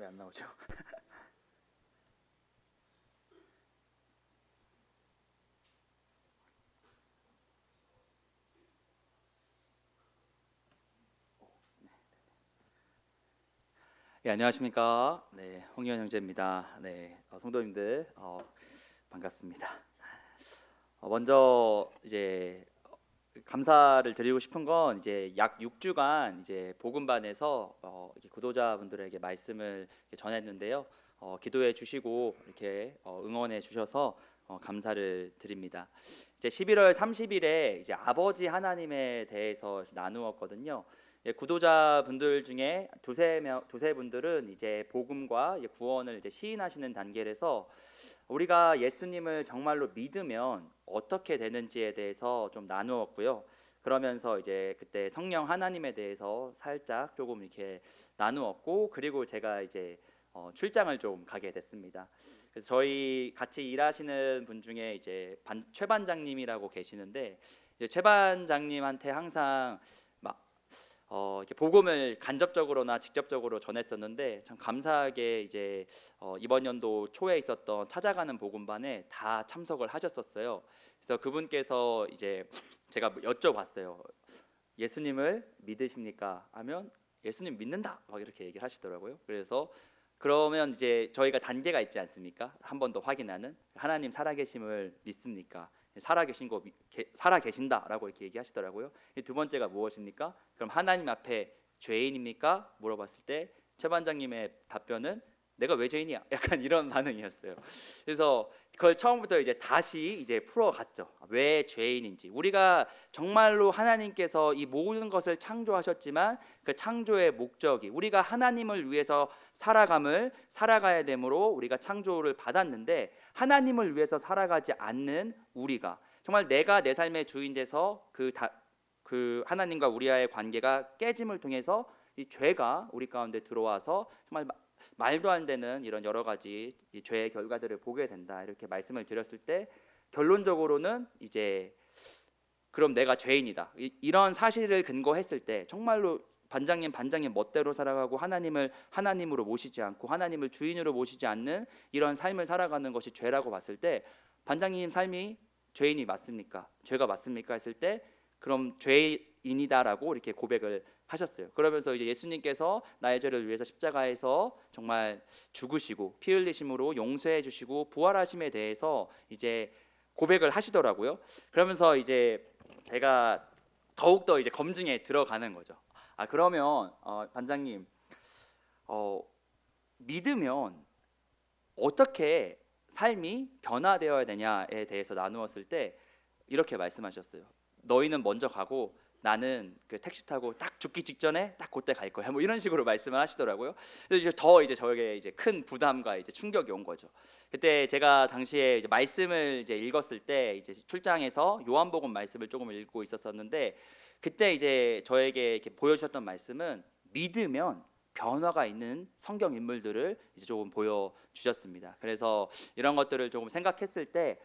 왜 안 나오죠? 예, 안녕하십니까? 네, 홍현 형제입니다. 네, 성도님들 반갑습니다. 먼저 이제 감사를 드리고 싶은 건 이제 약 6주간 이제 복음반에서 이렇게 구도자분들에게 말씀을 이렇게 전했는데요. 기도해 주시고 이렇게 응원해 주셔서 감사를 드립니다. 이제 11월 30일에 이제 아버지 하나님에 대해서 나누었거든요. 예, 구도자분들 중에 두세 분들은 이제 복음과 구원을 이제 시인하시는 단계에서 우리가 예수님을 정말로 믿으면 어떻게 되는지에 대해서 좀 나누었고요. 그러면서 이제 그때 성령 하나님에 대해서 살짝 조금 이렇게 나누었고, 그리고 제가 이제 출장을 좀 가게 됐습니다. 그래서 저희 같이 일하시는 분 중에 이제 최 반장님이라고 계시는데, 이제 최 반장님한테 항상 이렇게 복음을 간접적으로나 직접적으로 전했었는데, 참 감사하게 이제 이번 연도 초에 있었던 찾아가는 복음반에 다 참석을 하셨었어요. 그래서 그분께서 이제 제가 여쭤봤어요. 예수님을 믿으십니까? 하면 예수님 믿는다 막 이렇게 얘기를 하시더라고요. 그래서 그러면 이제 저희가 단계가 있지 않습니까? 한 번 더 확인하는, 하나님 살아계심을 믿습니까? 살아계신다라고 이렇게 얘기하시더라고요. 두 번째가 무엇입니까? 그럼 하나님 앞에 죄인입니까? 물어봤을 때 최 반장님의 답변은 내가 왜 죄인이야? 약간 이런 반응이었어요. 그래서 그걸 처음부터 이제 다시 이제 풀어갔죠. 왜 죄인인지. 우리가 정말로 하나님께서 이 모든 것을 창조하셨지만 그 창조의 목적이 우리가 하나님을 위해서 살아가야 되므로 우리가 창조를 받았는데, 하나님을 위해서 살아가지 않는 우리가 정말 내가 내 삶의 주인 돼서 그 하나님과 우리와의 관계가 깨짐을 통해서 이 죄가 우리 가운데 들어와서 정말 말도 안 되는 이런 여러 가지 이 죄의 결과들을 보게 된다, 이렇게 말씀을 드렸을 때 결론적으로는 이제 그럼 내가 죄인이다, 이런 사실을 근거했을 때 정말로 반장님 멋대로 살아가고 하나님을 하나님으로 모시지 않고 하나님을 주인으로 모시지 않는 이런 삶을 살아가는 것이 죄라고 봤을 때, 반장님 삶이 죄인이 맞습니까? 죄가 맞습니까? 했을 때 그럼 죄인이다라고 이렇게 고백을 하셨어요. 그러면서 이제 예수님께서 나의 죄를 위해서 십자가에서 정말 죽으시고 피 흘리심으로 용서해 주시고 부활하심에 대해서 이제 고백을 하시더라고요. 그러면서 이제 제가 더욱더 이제 검증에 들어가는 거죠. 그러면 반장님, 믿으면 어떻게 삶이 변화되어야 되냐에 대해서 나누었을 때 이렇게 말씀하셨어요. 너희는 먼저 가고 나는 그 택시 타고 딱 죽기 직전에 딱 그때 갈 거야. 뭐 이런 식으로 말씀을 하시더라고요. 그래서 이제 저에게 이제 큰 부담과 이제 충격이 온 거죠. 그때 제가 당시에 이제 말씀을 이제 읽었을 때 이제 출장에서 요한복음 말씀을 조금 읽고 있었었는데, 그때 이제 저에게 이렇게 보여주셨던 말씀은 믿으면 변화가 있는 성경 인물들을 이제 조금 보여주셨습니다. 그래서 이런 것들을 조금 생각했을 때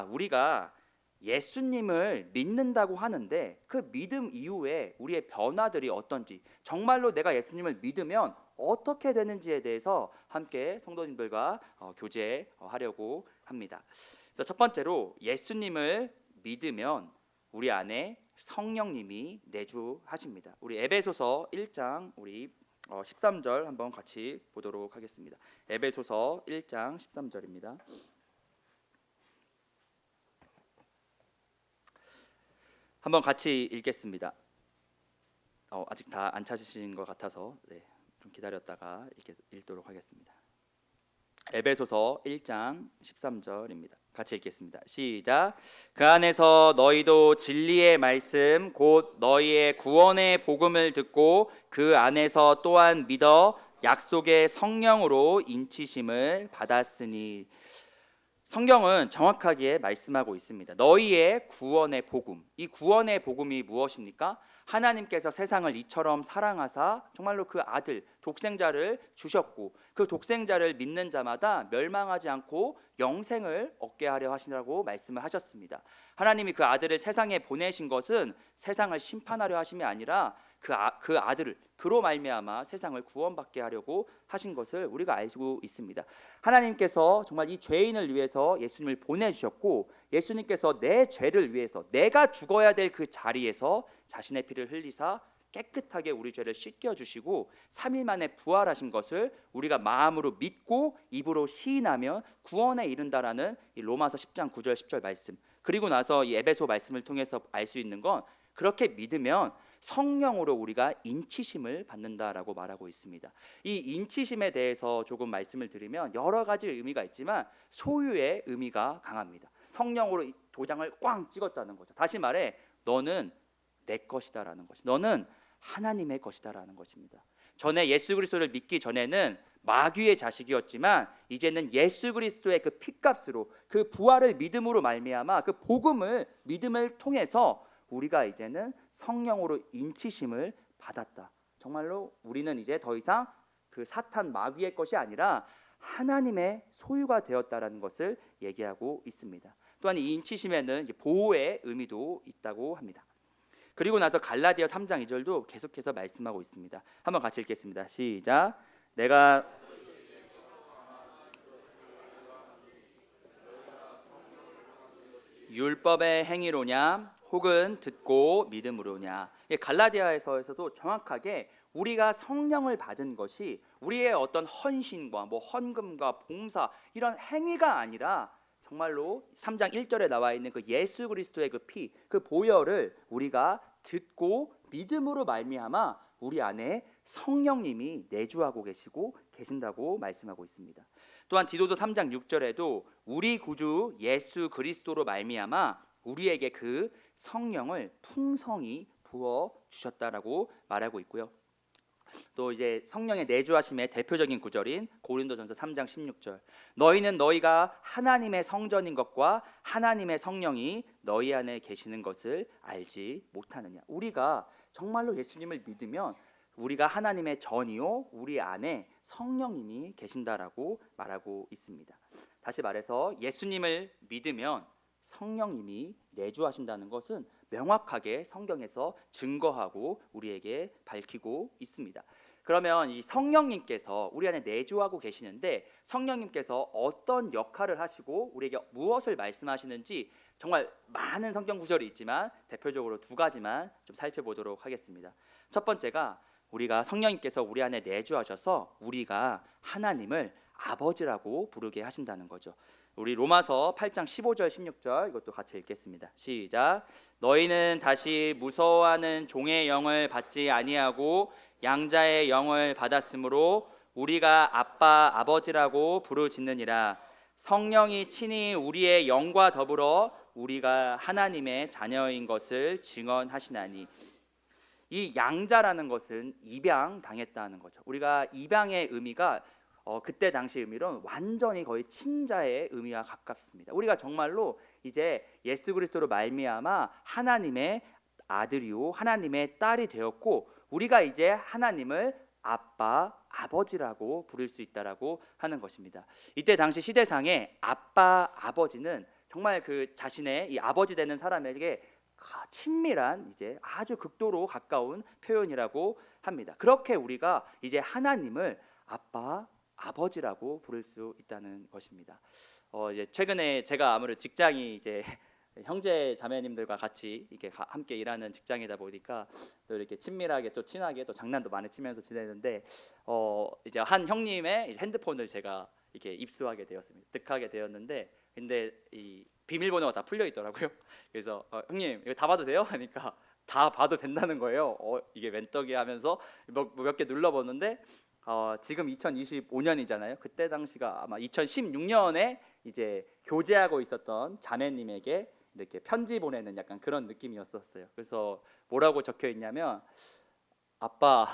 우리가 예수님을 믿는다고 하는데 그 믿음 이후에 우리의 변화들이 어떤지, 정말로 내가 예수님을 믿으면 어떻게 되는지에 대해서 함께 성도님들과 교제하려고 합니다. 그래서 첫 번째로 예수님을 믿으면 우리 안에 성령님이 내주하십니다. 우리 에베소서 1장 우리 13절 한번 같이 보도록 하겠습니다. 에베소서 1장 13절입니다. 한번 같이 읽겠습니다. 아직 다 안 찾으신 것 같아서 좀 기다렸다가 읽도록 하겠습니다. 에베소서 1장 13절입니다. 같이 읽겠습니다. 시작. 그 안에서 너희도 진리의 말씀 곧 너희의 구원의 복음을 듣고 그 안에서 또한 믿어 약속의 성령으로 인치심을 받았으니. 성경은 정확하게 말씀하고 있습니다. 너희의 구원의 복음. 이 구원의 복음이 무엇입니까? 하나님께서 세상을 이처럼 사랑하사 정말로 그 아들 독생자를 주셨고 그 독생자를 믿는 자마다 멸망하지 않고 영생을 얻게 하려 하시라고 말씀을 하셨습니다. 하나님이 그 아들을 세상에 보내신 것은 세상을 심판하려 하심이 아니라 그 아들을 그로 말미암아 세상을 구원받게 하려고 하신 것을 우리가 알고 있습니다. 하나님께서 정말 이 죄인을 위해서 예수님을 보내주셨고, 예수님께서 내 죄를 위해서 내가 죽어야 될 그 자리에서 자신의 피를 흘리사 깨끗하게 우리 죄를 씻겨주시고 3일 만에 부활하신 것을 우리가 마음으로 믿고 입으로 시인하면 구원에 이른다라는 이 로마서 10장 9절 10절 말씀, 그리고 나서 이 에베소 말씀을 통해서 알 수 있는 건, 그렇게 믿으면 성령으로 우리가 인치심을 받는다라고 말하고 있습니다. 이 인치심에 대해서 조금 말씀을 드리면 여러 가지 의미가 있지만 소유의 의미가 강합니다. 성령으로 도장을 꽝 찍었다는 거죠. 다시 말해 너는 내 것이다라는 것이, 너는 하나님의 것이다라는 것입니다. 전에 예수 그리스도를 믿기 전에는 마귀의 자식이었지만 이제는 예수 그리스도의 그 피값으로, 그 부활을 믿음으로 말미암아 그 복음을 믿음을 통해서 우리가 이제는 성령으로 인치심을 받았다. 정말로 우리는 이제 더 이상 그 사탄 마귀의 것이 아니라 하나님의 소유가 되었다라는 것을 얘기하고 있습니다. 또한 이 인치심에는 이제 보호의 의미도 있다고 합니다. 그리고 나서 갈라디아 3장 2절도 계속해서 말씀하고 있습니다. 한번 같이 읽겠습니다. 시작. 내가 율법의 행위로냐 혹은 듣고 믿음으로냐. 갈라디아에서도 정확하게 우리가 성령을 받은 것이 우리의 어떤 헌신과 헌금과 봉사 이런 행위가 아니라 정말로 3장 1절에 나와 있는 그 예수 그리스도의 그 피, 그 보혈을 우리가 듣고 믿음으로 말미암아 우리 안에 성령님이 내주하고 계신다고 말씀하고 있습니다. 또한 디도서 3장 6절에도 우리 구주 예수 그리스도로 말미암아 우리에게 그 성령을 풍성히 부어 주셨다라고 말하고 있고요. 또 이제 성령의 내주하심의 대표적인 구절인 고린도전서 3장 16절, 너희는 너희가 하나님의 성전인 것과 하나님의 성령이 너희 안에 계시는 것을 알지 못하느냐. 우리가 정말로 예수님을 믿으면 우리가 하나님의 전이요 우리 안에 성령님이 계신다라고 말하고 있습니다. 다시 말해서 예수님을 믿으면 성령님이 내주하신다는 것은 명확하게 성경에서 증거하고 우리에게 밝히고 있습니다. 그러면 이 성령님께서 우리 안에 내주하고 계시는데 성령님께서 어떤 역할을 하시고 우리에게 무엇을 말씀하시는지 정말 많은 성경 구절이 있지만 대표적으로 두 가지만 좀 살펴보도록 하겠습니다. 첫 번째가 우리가 성령님께서 우리 안에 내주하셔서 우리가 하나님을 아버지라고 부르게 하신다는 거죠. 우리 로마서 8장 15절 16절 이것도 같이 읽겠습니다. 시작. 너희는 다시 무서워하는 종의 영을 받지 아니하고 양자의 영을 받았으므로 우리가 아빠 아버지라고 부르짖느니라. 성령이 친히 우리의 영과 더불어 우리가 하나님의 자녀인 것을 증언하시나니. 이 양자라는 것은 입양 당했다는 거죠. 우리가 입양의 의미가 그때 당시 의미로는 완전히 거의 친자의 의미와 가깝습니다. 우리가 정말로 이제 예수 그리스도로 말미암아 하나님의 아들이요 하나님의 딸이 되었고 우리가 이제 하나님을 아빠, 아버지라고 부를 수 있다라고 하는 것입니다. 이때 당시 시대상에 아빠, 아버지는 정말 그 자신의 이 아버지 되는 사람에게 친밀한 이제 아주 극도로 가까운 표현이라고 합니다. 그렇게 우리가 이제 하나님을 아빠, 아버지라고 부를 수 있다는 것입니다. 이제 최근에 제가 아무래도 직장이 이제 형제 자매님들과 같이 이렇게 함께 일하는 직장이다 보니까 또 이렇게 친밀하게 또 친하게 또 장난도 많이 치면서 지내는데 이제 한 형님의 핸드폰을 제가 이렇게 입수하게 되었습니다. 득하게 되었는데 근데 이 비밀번호가 다 풀려 있더라고요. 그래서 형님 이거 다 봐도 돼요? 하니까 다 봐도 된다는 거예요. 이게 웬 떡이 하면서 몇 개 눌러보는데 지금 2025년이잖아요. 그때 당시가 아마 2016년에 이제 교제하고 있었던 자매님에게 이렇게 편지 보내는 약간 그런 느낌이었었어요. 그래서 뭐라고 적혀 있냐면 아빠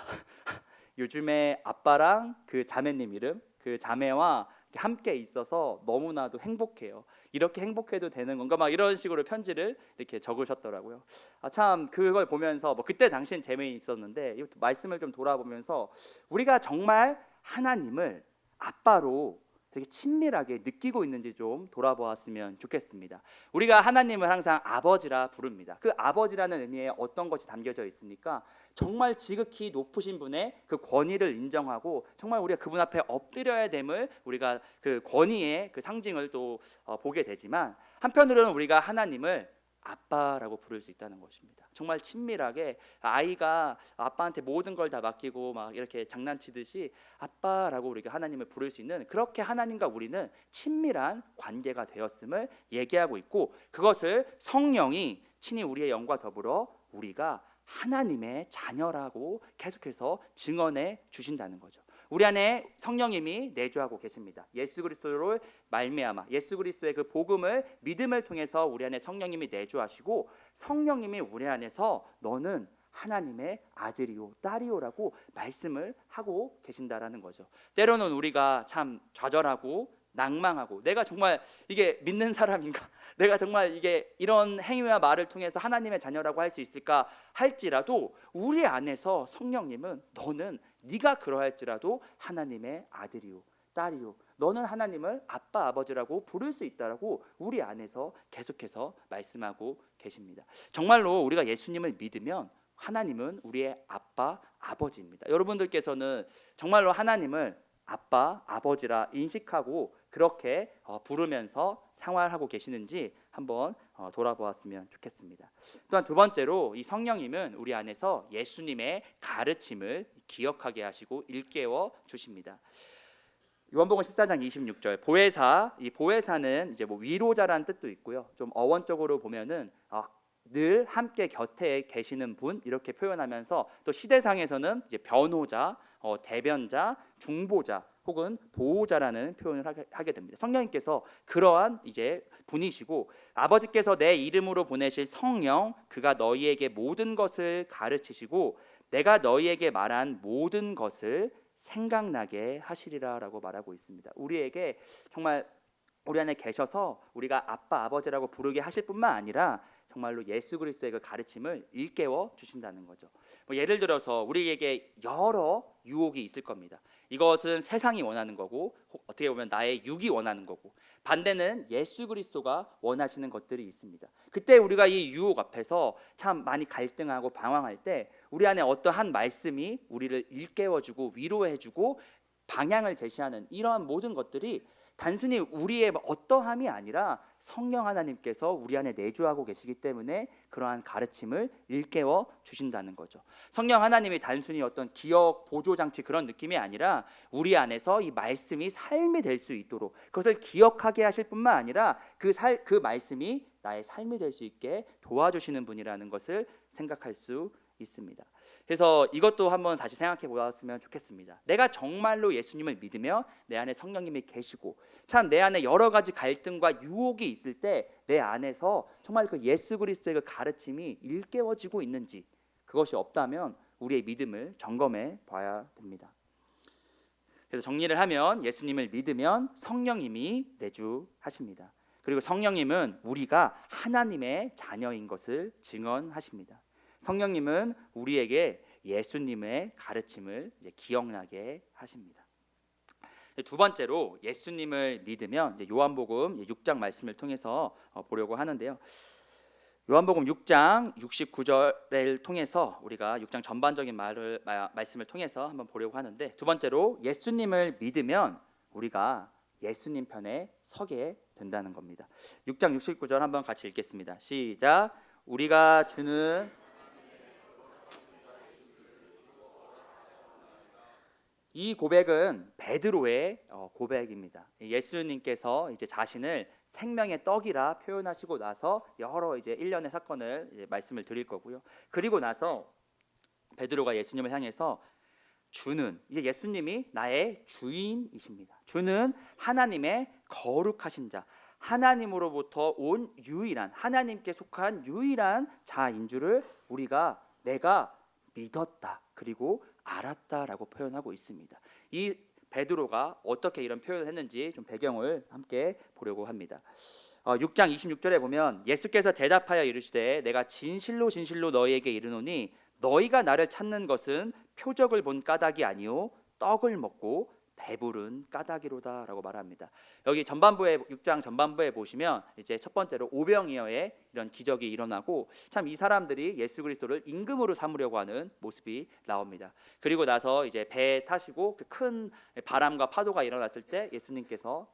요즘에 아빠랑 그 자매님 이름 그 자매와 함께 있어서 너무나도 행복해요. 이렇게 행복해도 되는 건가? 막 이런 식으로 편지를 이렇게 적으셨더라고요. 참 그걸 보면서 그때 당시엔 재미있었는데 말씀을 좀 돌아보면서 우리가 정말 하나님을 아빠로 되게 친밀하게 느끼고 있는지 좀 돌아보았으면 좋겠습니다. 우리가 하나님을 항상 아버지라 부릅니다. 그 아버지라는 의미에 어떤 것이 담겨져 있습니까? 정말 지극히 높으신 분의 그 권위를 인정하고 정말 우리가 그분 앞에 엎드려야 됨을 우리가 그 권위의 그 상징을 또 보게 되지만, 한편으로는 우리가 하나님을 아빠라고 부를 수 있다는 것입니다. 정말 친밀하게 아이가 아빠한테 모든 걸 다 맡기고 막 이렇게 장난치듯이 아빠라고 우리가 하나님을 부를 수 있는, 그렇게 하나님과 우리는 친밀한 관계가 되었음을 얘기하고 있고, 그것을 성령이 친히 우리의 영과 더불어 우리가 하나님의 자녀라고 계속해서 증언해 주신다는 거죠. 우리 안에 성령님이 내주하고 계십니다. 예수 그리스도를 말미암아 예수 그리스도의 그 복음을 믿음을 통해서 우리 안에 성령님이 내주하시고, 성령님이 우리 안에서 너는 하나님의 아들이요 딸이요라고 말씀을 하고 계신다라는 거죠. 때로는 우리가 참 좌절하고 낭망하고, 내가 정말 이게 믿는 사람인가? 내가 정말 이게 이런 행위와 말을 통해서 하나님의 자녀라고 할 수 있을까 할지라도, 우리 안에서 성령님은 너는 네가 그러할지라도 하나님의 아들이요 딸이요, 너는 하나님을 아빠 아버지라고 부를 수 있다라고 우리 안에서 계속해서 말씀하고 계십니다. 정말로 우리가 예수님을 믿으면 하나님은 우리의 아빠 아버지입니다. 여러분들께서는 정말로 하나님을 아빠 아버지라 인식하고 그렇게 부르면서 생활하고 계시는지 한번 돌아보았으면 좋겠습니다. 또한 두 번째로 이 성령님은 우리 안에서 예수님의 가르침을 기억하게 하시고 일깨워 주십니다. 요한복음 14장 26절 보혜사, 이 보혜사는 이제 뭐 위로자라는 뜻도 있고요. 좀 어원적으로 보면은 늘 함께 곁에 계시는 분, 이렇게 표현하면서 또 시대상에서는 이제 변호자, 대변자, 중보자 혹은 보호자라는 표현을 하게 됩니다. 성령님께서 그러한 이제 분이시고, 아버지께서 내 이름으로 보내실 성령, 그가 너희에게 모든 것을 가르치시고 내가 너희에게 말한 모든 것을 생각나게 하시리라라고 말하고 있습니다. 우리에게 정말 우리 안에 계셔서 우리가 아빠 아버지라고 부르게 하실 뿐만 아니라 정말로 예수 그리스도의 그 가르침을 일깨워 주신다는 거죠. 뭐 예를 들어서 우리에게 여러 유혹이 있을 겁니다. 이것은 세상이 원하는 거고, 어떻게 보면 나의 육이 원하는 거고, 반대는 예수 그리스도가 원하시는 것들이 있습니다. 그때 우리가 이 유혹 앞에서 참 많이 갈등하고 방황할 때, 우리 안에 어떠한 말씀이 우리를 일깨워주고 위로해주고 방향을 제시하는 이러한 모든 것들이 단순히 우리의 어떠함이 아니라 성령 하나님께서 우리 안에 내주하고 계시기 때문에 그러한 가르침을 일깨워 주신다는 거죠. 성령 하나님이 단순히 어떤 기억 보조 장치 그런 느낌이 아니라 우리 안에서 이 말씀이 삶이 될 수 있도록, 그것을 기억하게 하실 뿐만 아니라 그 말씀이 나의 삶이 될 수 있게 도와주시는 분이라는 것을 생각할 수 있습니다. 그래서 이것도 한번 다시 생각해 보았으면 좋겠습니다. 내가 정말로 예수님을 믿으며 내 안에 성령님이 계시고 참 내 안에 여러 가지 갈등과 유혹이 있을 때 내 안에서 정말 그 예수 그리스도의 그 가르침이 일깨워지고 있는지, 그것이 없다면 우리의 믿음을 점검해 봐야 됩니다. 그래서 정리를 하면 예수님을 믿으면 성령님이 내주하십니다. 그리고 성령님은 우리가 하나님의 자녀인 것을 증언하십니다. 성령님은 우리에게 예수님의 가르침을 기억나게 하십니다. 두 번째로 예수님을 믿으면 요한복음 6장 말씀을 통해서 보려고 하는데요. 요한복음 6장 69절을 통해서 우리가 6장 전반적인 말씀을 통해서 한번 보려고 하는데, 두 번째로 예수님을 믿으면 우리가 예수님 편에 서게 된다는 겁니다. 6장 69절 한번 같이 읽겠습니다. 시작. 우리가 주는 이 고백은 베드로의 고백입니다. 예수님께서 이제 자신을 생명의 떡이라 표현하시고 나서 여러 이제 일련의 사건을 이제 말씀을 드릴 거고요. 그리고 나서 베드로가 예수님을 향해서 주는, 이제 예수님이 나의 주인이십니다. 주는 하나님의 거룩하신 자, 하나님으로부터 온 유일한, 하나님께 속한 유일한 자인 줄을 내가 믿었다, 그리고 알았다라고 표현하고 있습니다. 이 베드로가 어떻게 이런 표현을 했는지 좀 배경을 함께 보려고 합니다. 6장 26절에 보면 예수께서 대답하여 이르시되 내가 진실로 진실로 너희에게 이르노니 너희가 나를 찾는 것은 표적을 본 까닭이 아니요 떡을 먹고 배부른 까닭이로다라고 말합니다. 여기 전반부에 6장 전반부에 보시면 이제 첫 번째로 오병이어의 이런 기적이 일어나고 참 이 사람들이 예수 그리스도를 임금으로 삼으려고 하는 모습이 나옵니다. 그리고 나서 이제 배 타시고 그 큰 바람과 파도가 일어났을 때 예수님께서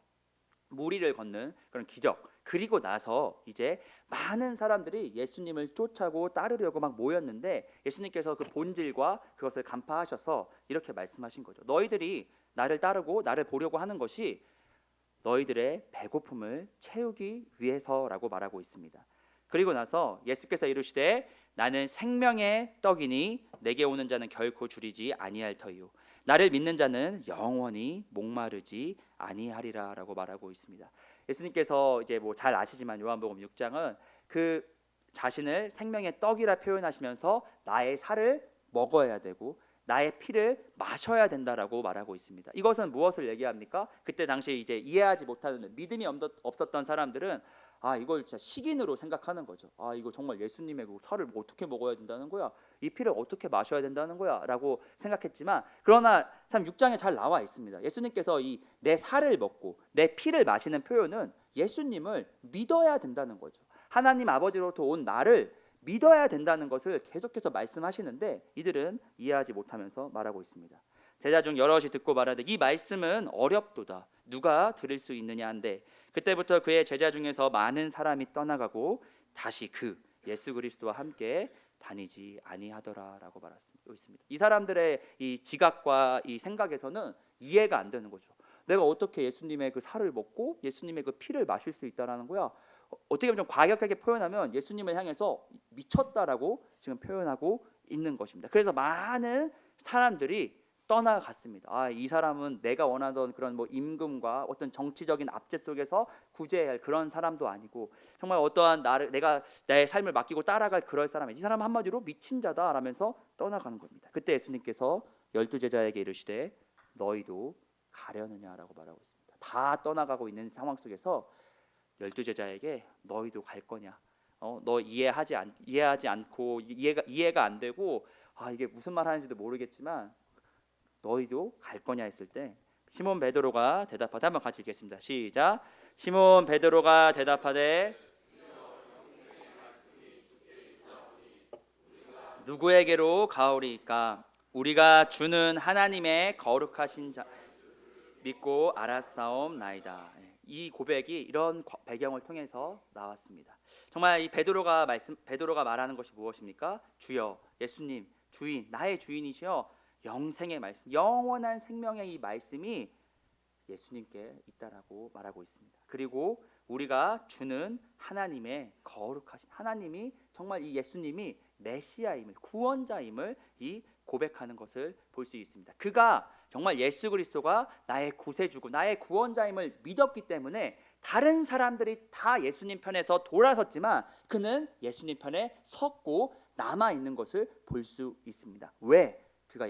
물 위를 걷는 그런 기적, 그리고 나서 이제 많은 사람들이 예수님을 쫓아고 따르려고 막 모였는데 예수님께서 그 본질과 그것을 간파하셔서 이렇게 말씀하신 거죠. 너희들이 나를 따르고 나를 보려고 하는 것이 너희들의 배고픔을 채우기 위해서라고 말하고 있습니다. 그리고 나서 예수께서 이르시되 나는 생명의 떡이니 내게 오는 자는 결코 줄이지 아니할 터이요 나를 믿는 자는 영원히 목마르지 아니하리라라고 말하고 있습니다. 예수님께서 이제 뭐 잘 아시지만 요한복음 6장은 그 자신을 생명의 떡이라 표현하시면서 나의 살을 먹어야 되고 나의 피를 마셔야 된다라고 말하고 있습니다. 이것은 무엇을 얘기합니까? 그때 당시 이제 이해하지 못하는 믿음이 없었던 사람들은 이걸 진짜 식인으로 생각하는 거죠. 이거 정말 예수님의 그 살을 어떻게 먹어야 된다는 거야? 이 피를 어떻게 마셔야 된다는 거야? 라고 생각했지만 그러나 참 6장에 잘 나와 있습니다. 예수님께서 이 내 살을 먹고 내 피를 마시는 표현은 예수님을 믿어야 된다는 거죠. 하나님 아버지로부터 온 나를 믿어야 된다는 것을 계속해서 말씀하시는데 이들은 이해하지 못하면서 말하고 있습니다. 제자 중 여럿이 듣고 말하되 이 말씀은 어렵도다 누가 들을 수 있느냐 한데 그때부터 그의 제자 중에서 많은 사람이 떠나가고 다시 그 예수 그리스도와 함께 다니지 아니하더라라고 말하고 있습니다. 이 사람들의 이 지각과 이 생각에서는 이해가 안 되는 거죠. 내가 어떻게 예수님의 그 살을 먹고 예수님의 그 피를 마실 수 있다라는 거야? 어떻게 보면 좀 과격하게 표현하면 예수님을 향해서 미쳤다라고 지금 표현하고 있는 것입니다. 그래서 많은 사람들이 떠나갔습니다. 이 사람은 내가 원하던 그런 뭐 임금과 어떤 정치적인 압제 속에서 구제해야 할 그런 사람도 아니고 정말 어떠한 내가 나의 삶을 맡기고 따라갈 그럴 사람이 이 사람 한마디로 미친 자다라면서 떠나가는 겁니다. 그때 예수님께서 12제자에게 이르시되 너희도 가려느냐라고 말하고 있습니다. 다 떠나가고 있는 상황 속에서 12제자에게 너희도 갈 거냐? 너 이해하지 않고 이해가 안 되고 이게 무슨 말 하는지도 모르겠지만 너희도 갈 거냐 했을 때 시몬 베드로가 대답하되 한번 같이 읽겠습니다. 시작. 시몬 베드로가 대답하되 누구에게로 가오리이까? 우리가 주는 하나님의 거룩하신 자 믿고 알았사옵나이다. 이 고백이 이런 배경을 통해서 나왔습니다. 정말 이 베드로가 말하는 것이 무엇입니까? 주여, 예수님, 주인, 나의 주인이시여 영생의 말씀, 영원한 생명의 이 말씀이 예수님께 있다라고 말하고 있습니다. 그리고 우리가 주는 하나님의 거룩하신 하나님이 정말 이 예수님이 메시아임을 구원자임을 이 고백하는 것을 볼 수 있습니다. 그가 정말 예수 그리스도가 나의 구세주고 나의 구원자임을 믿었기 때문에 다른 사람들이 다 예수님 편에서 돌아섰지만 그는 예수님 편에 섰고 남아 있는 것을 볼 수 있습니다. 왜? 그가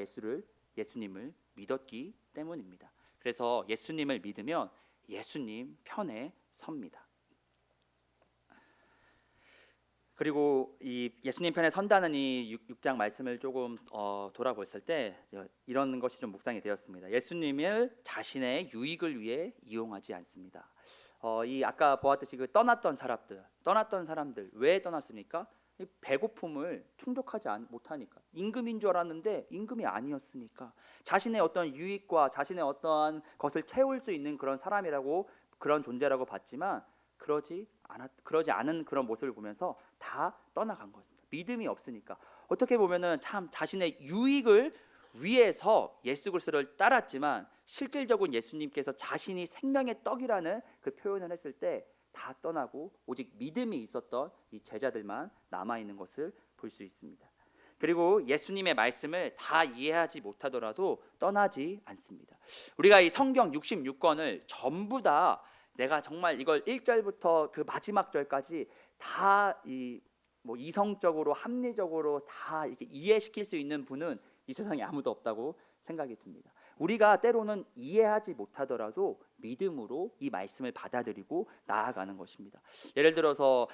예수님을 믿었기 때문입니다. 그래서 예수님을 믿으면 예수님 편에 섭니다. 그리고 이 예수님 편에 선다는 이 6장 말씀을 조금 돌아봤을 때 이런 것이 좀 묵상이 되었습니다. 예수님을 자신의 유익을 위해 이용하지 않습니다. 이 아까 보았듯이 그 떠났던 사람들 왜 떠났습니까? 배고픔을 충족하지 못하니까. 임금인 줄 알았는데 임금이 아니었으니까. 자신의 어떤 유익과 자신의 어떠한 것을 채울 수 있는 그런 사람이라고 그런 존재라고 봤지만 그러지 않은 그런 모습을 보면서 다 떠나간 겁니다. 믿음이 없으니까. 어떻게 보면은 참 자신의 유익을 위해서 예수 그리스도를 따랐지만 실질적으로 예수님께서 자신이 생명의 떡이라는 그 표현을 했을 때 다 떠나고 오직 믿음이 있었던 이 제자들만 남아 있는 것을 볼 수 있습니다. 그리고 예수님의 말씀을 다 이해하지 못하더라도 떠나지 않습니다. 우리가 이 성경 66권을 전부 다 내가 정말 이걸 1절부터 그 마지막 절까지 다 이성적으로 합리적으로 다 이렇게 이해시킬 수 있는 분은 이 세상에 아무도 없다고 생각이 듭니다. 우리가 때로는 이해하지 못하더라도 믿음으로 이 말씀을 받아들이고 나아가는 것입니다. 예를 들어서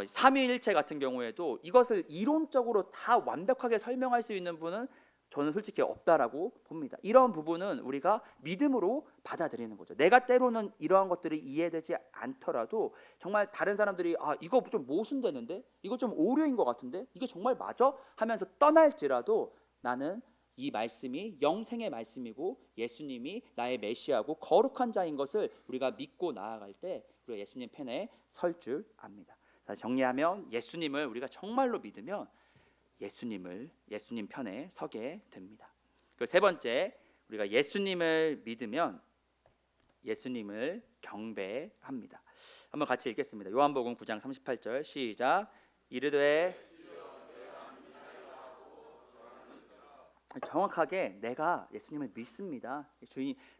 삼위일체 같은 경우에도 이것을 이론적으로 다 완벽하게 설명할 수 있는 분은 저는 솔직히 없다라고 봅니다. 이런 부분은 우리가 믿음으로 받아들이는 거죠. 내가 때로는 이러한 것들이 이해되지 않더라도 정말 다른 사람들이 이거 좀 모순되는데, 이거 좀 오류인 것 같은데, 이게 정말 맞아? 하면서 떠날지라도 나는 이 말씀이 영생의 말씀이고 예수님이 나의 메시아고 거룩한 자인 것을 우리가 믿고 나아갈 때 우리가 예수님 편에 설 줄 압니다. 자, 정리하면 예수님을 우리가 정말로 믿으면 예수님 편에 서게 됩니다. 그 세 번째, 우리가 예수님을 믿으면 예수님을 경배합니다. 한번 같이 읽겠습니다. 요한복음 9장 38절 시작. 이르되, 정확하게 내가 예수님을 믿습니다.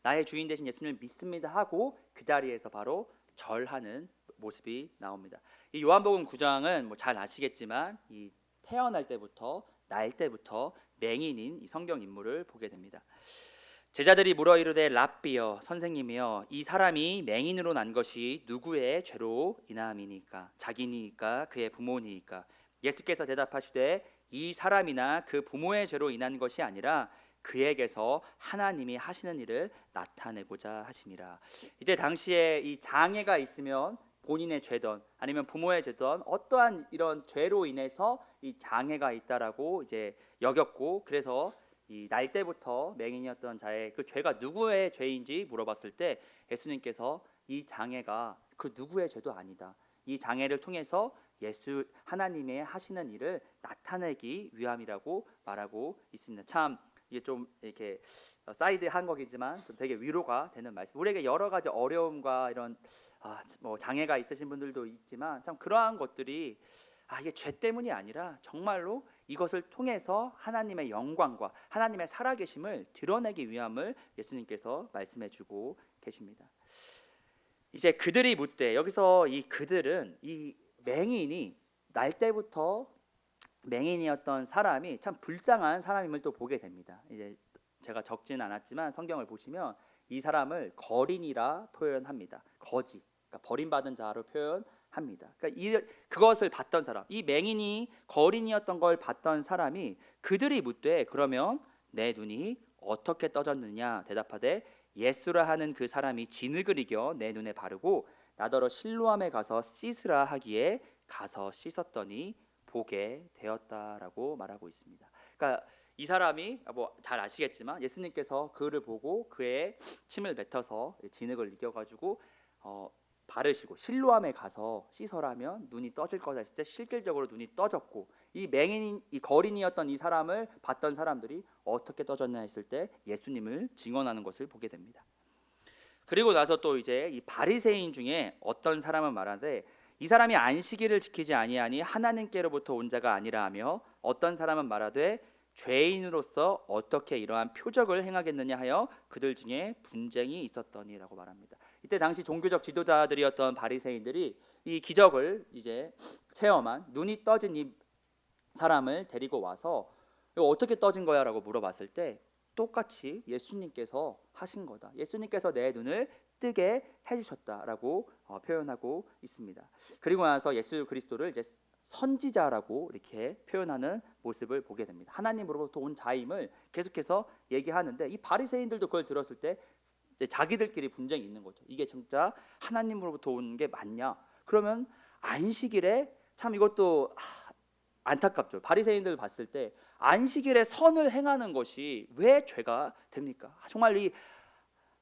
나의 주인 되신 예수님을 믿습니다 하고 그 자리에서 바로 절하는 모습이 나옵니다. 이 요한복음 9장은 잘 아시겠지만 이 태어날 때부터 날 때부터 맹인인 이 성경 인물을 보게 됩니다. 제자들이 물어 이르되 랍비여, 선생님이여, 이 사람이 맹인으로 난 것이 누구의 죄로 인함이니까? 자기니까 그의 부모니까? 예수께서 대답하시되 이 사람이나 그 부모의 죄로 인한 것이 아니라 그에게서 하나님이 하시는 일을 나타내고자 하심이라. 이때 당시에 이 장애가 있으면 본인의 죄든 아니면 부모의 죄든 어떠한 이런 죄로 인해서 이 장애가 있다라고 이제 여겼고, 그래서 이 날 때부터 맹인이었던 자의 그 죄가 누구의 죄인지 물어봤을 때 예수님께서 이 장애가 그 누구의 죄도 아니다. 이 장애를 통해서 하나님의 하시는 일을 나타내기 위함이라고 말하고 있습니다. 참 이게 좀 이렇게 사이드한 거겠지만 좀 되게 위로가 되는 말씀. 우리에게 여러 가지 어려움과 이런 장애가 있으신 분들도 있지만 참 그러한 것들이 이게 죄 때문이 아니라 정말로 이것을 통해서 하나님의 영광과 하나님의 살아계심을 드러내기 위함을 예수님께서 말씀해주고 계십니다. 이제 그들이 묻되, 여기서 이 그들은 이 맹인이 날 때부터 맹인이었던 사람이 참 불쌍한 사람임을 또 보게 됩니다. 이제 제가 적진 않았지만 성경을 보시면 이 사람을 거린이라 표현합니다. 거지, 그러니까 버림받은 자로 표현합니다. 그러니까 그것을 봤던 사람, 이 맹인이 거린이었던 걸 봤던 사람이 그들이 묻되 그러면 내 눈이 어떻게 떠졌느냐 대답하되 예수라 하는 그 사람이 진흙을 이겨 내 눈에 바르고 나더러 실로암에 가서 씻으라 하기에 가서 씻었더니 보게 되었다라고 말하고 있습니다. 그러니까 이 사람이 잘 아시겠지만 예수님께서 그를 보고 그의 침을 뱉어서 진흙을 이겨가지고 바르시고 실로암에 가서 씻어라면 눈이 떠질 거다 했을 때 실질적으로 눈이 떠졌고, 이 맹인인 이 거린이었던 이 사람을 봤던 사람들이 어떻게 떠졌냐 했을 때 예수님을 증언하는 것을 보게 됩니다. 그리고 나서 또 이제 이 바리새인 중에 어떤 사람은 말하되 이 사람이 안식일을 지키지 아니하니 하나님께로부터 온 자가 아니라 하며, 어떤 사람은 말하되 죄인으로서 어떻게 이러한 표적을 행하겠느냐 하여 그들 중에 분쟁이 있었더니라고 말합니다. 이때 당시 종교적 지도자들이었던 바리새인들이 이 기적을 이제 체험한 눈이 떠진 이 사람을 데리고 와서 이거 어떻게 떠진 거야라고 물어봤을 때 똑같이 예수님께서 하신 거다. 예수님께서 내 눈을 뜨게 해주셨다라고 표현하고 있습니다. 그리고 나서 예수 그리스도를 이제 선지자라고 이렇게 표현하는 모습을 보게 됩니다. 하나님으로부터 온 자임을 계속해서 얘기하는데 이 바리새인들도 그걸 들었을 때 자기들끼리 분쟁이 있는 거죠. 이게 진짜 하나님으로부터 온 게 맞냐? 그러면 안식일에 참 이것도 안타깝죠. 바리새인들 봤을 때 안식일에 선을 행하는 것이 왜 죄가 됩니까? 정말 이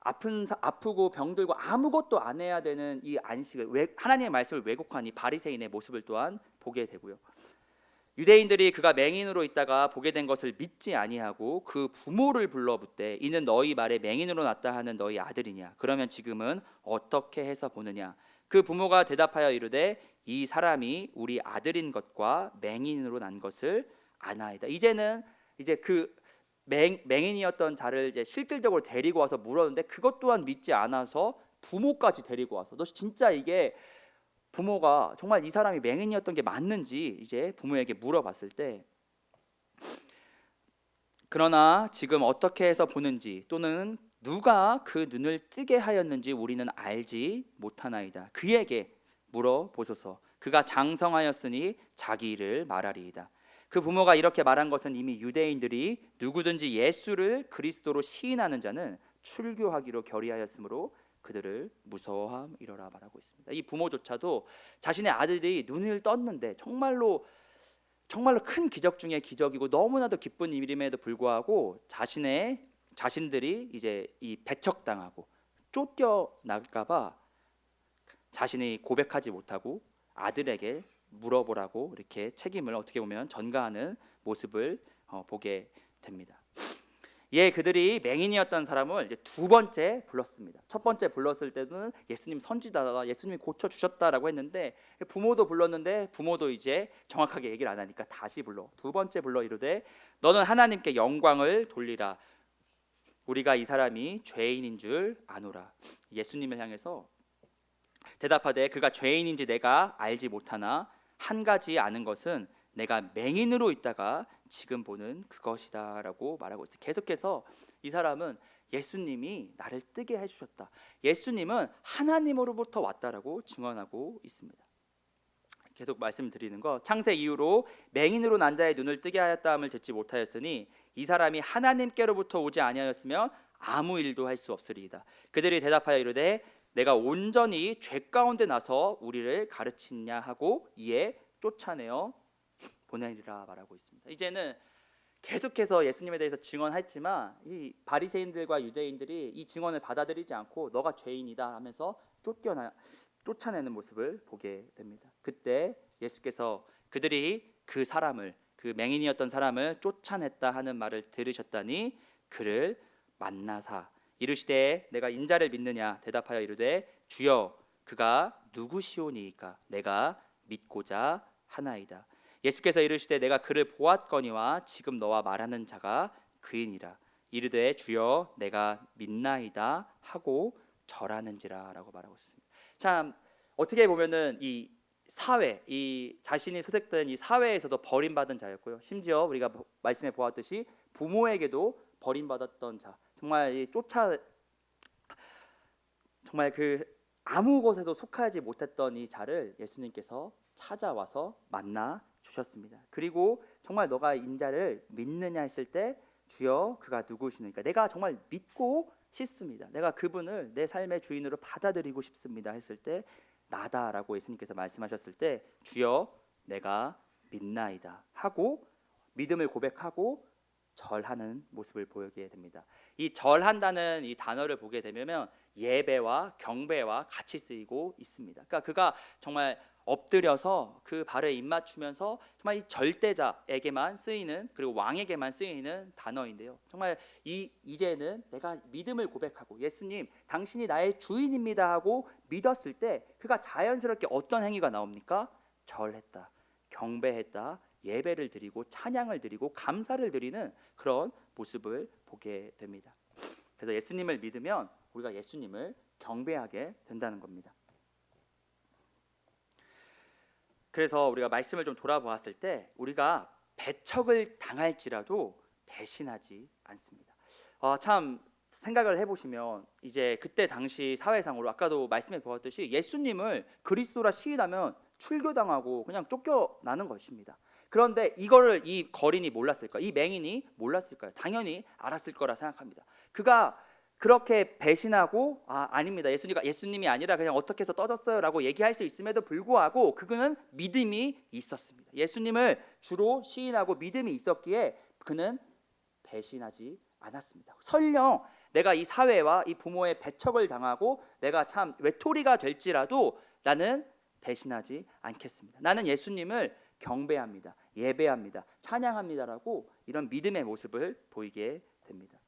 아프고 병들고 아무것도 안 해야 되는 이 안식을 하나님의 말씀을 왜곡한 이 바리새인의 모습을 또한 보게 되고요. 유대인들이 그가 맹인으로 있다가 보게 된 것을 믿지 아니하고 그 부모를 불러 묻되 이는 너희 말에 맹인으로 났다 하는 너희 아들이냐? 그러면 지금은 어떻게 해서 보느냐? 그 부모가 대답하여 이르되 이 사람이 우리 아들인 것과 맹인으로 난 것을 아나이다. 이제는 이제 그 맹인이었던 자를 이제 실질적으로 데리고 와서 물었는데 그것 또한 믿지 않아서 부모까지 데리고 와서 너 진짜 이게 부모가 정말 이 사람이 맹인이었던 게 맞는지 이제 부모에게 물어봤을 때, 그러나 지금 어떻게 해서 보는지 또는 누가 그 눈을 뜨게 하였는지 우리는 알지 못하나이다. 그에게 물어보소서. 그가 장성하였으니 자기 일을 말하리이다. 그 부모가 이렇게 말한 것은 이미 유대인들이 누구든지 예수를 그리스도로 시인하는 자는 출교하기로 결의하였으므로 그들을 무서워함이로라 말하고 있습니다. 이 부모조차도 자신의 아들들이 눈을 떴는데 정말로 큰 기적 중에 기적이고 너무나도 기쁜 일임에도 불구하고 자신들이 이제 이 배척당하고 쫓겨날까봐 자신이 고백하지 못하고 아들에게 물어보라고 이렇게 책임을 어떻게 보면 전가하는 모습을 보게 됩니다. 그들이 맹인이었던 사람을 이제 두 번째 불렀습니다. 첫 번째 불렀을 때는 예수님 선지자다, 예수님이 고쳐 주셨다라고 했는데 부모도 불렀는데 부모도 이제 정확하게 얘기를 안 하니까 다시 불러. 두 번째 불러 이르되 너는 하나님께 영광을 돌리라. 우리가 이 사람이 죄인인 줄 아노라. 예수님을 향해서 대답하되 그가 죄인인지 내가 알지 못하나 한 가지 아는 것은 내가 맹인으로 있다가 지금 보는 그것이다라고 말하고 있어요. 계속해서 이 사람은 예수님이 나를 뜨게 해주셨다, 예수님은 하나님으로부터 왔다라고 증언하고 있습니다. 계속 말씀드리는 거, 창세 이후로 맹인으로 난 자의 눈을 뜨게 하였다함을 듣지 못하였으니 이 사람이 하나님께로부터 오지 아니하였으면 아무 일도 할 수 없으리이다. 그들이 대답하여 이르되 내가 온전히 죄 가운데 나서 우리를 가르치냐 하고 이에 쫓아내어 보내리라 말하고 있습니다. 이제는 계속해서 예수님에 대해서 증언했지만 이 바리새인들과 유대인들이 이 증언을 받아들이지 않고 너가 죄인이다 하면서 쫓아내는 모습을 보게 됩니다. 그때 예수께서 그들이 그 맹인이었던 사람을 쫓아냈다 하는 말을 들으셨다니 그를 만나사 이르시되 내가 인자를 믿느냐 대답하여 이르되 주여 그가 누구시오니이까 내가 믿고자 하나이다. 예수께서 이르시되 내가 그를 보았거니와 지금 너와 말하는 자가 그이니라. 이르되 주여 내가 믿나이다 하고 절하는지라 라고 말하고 있습니다. 참 어떻게 보면은 이 사회, 이 자신이 소속된 이 사회에서도 버림받은 자였고요, 심지어 우리가 말씀에 보았듯이 부모에게도 버림받았던 자, 정말 그 아무 곳에도 속하지 못했던 이 자를 예수님께서 찾아와서 만나 주셨습니다. 그리고 정말 너가 인자를 믿느냐 했을 때 주여 그가 누구시니까 내가 정말 믿고 싶습니다, 내가 그분을 내 삶의 주인으로 받아들이고 싶습니다 했을 때 나다라고 예수님께서 말씀하셨을 때 주여 내가 믿나이다 하고 믿음을 고백하고 절하는 모습을 보이게 됩니다. 이 절한다는 이 단어를 보게 되면 예배와 경배와 같이 쓰이고 있습니다. 그러니까 그가 정말 엎드려서 그 발에 입맞추면서 정말 이 절대자에게만 쓰이는, 그리고 왕에게만 쓰이는 단어인데요, 정말 이제는 내가 믿음을 고백하고 예수님 당신이 나의 주인입니다 하고 믿었을 때 그가 자연스럽게 어떤 행위가 나옵니까? 절했다, 경배했다, 예배를 드리고 찬양을 드리고 감사를 드리는 그런 모습을 보게 됩니다. 그래서 예수님을 믿으면 우리가 예수님을 경배하게 된다는 겁니다. 그래서 우리가 말씀을 좀 돌아보았을 때 우리가 배척을 당할지라도 배신하지 않습니다. 참 생각을 해보시면 이제 그때 당시 사회상으로 아까도 말씀해 보았듯이 예수님을 그리스도라 시인하면 출교당하고 그냥 쫓겨나는 것입니다. 그런데 이거를 이 거린이 몰랐을까요? 이 맹인이 몰랐을까요? 당연히 알았을 거라 생각합니다. 그가 그렇게 배신하고 아닙니다, 예수님이 아니라 그냥 어떻게 해서 떠졌어요 라고 얘기할 수 있음에도 불구하고 그는 믿음이 있었습니다. 예수님을 주로 시인하고 믿음이 있었기에 그는 배신하지 않았습니다. 설령 내가 이 사회와 이 부모의 배척을 당하고 내가 참 외톨이가 될지라도 나는 배신하지 않겠습니다. 나는 예수님을 경배합니다, 예배합니다, 찬양합니다라고 이런 믿음의 모습을 보이게 됩니다.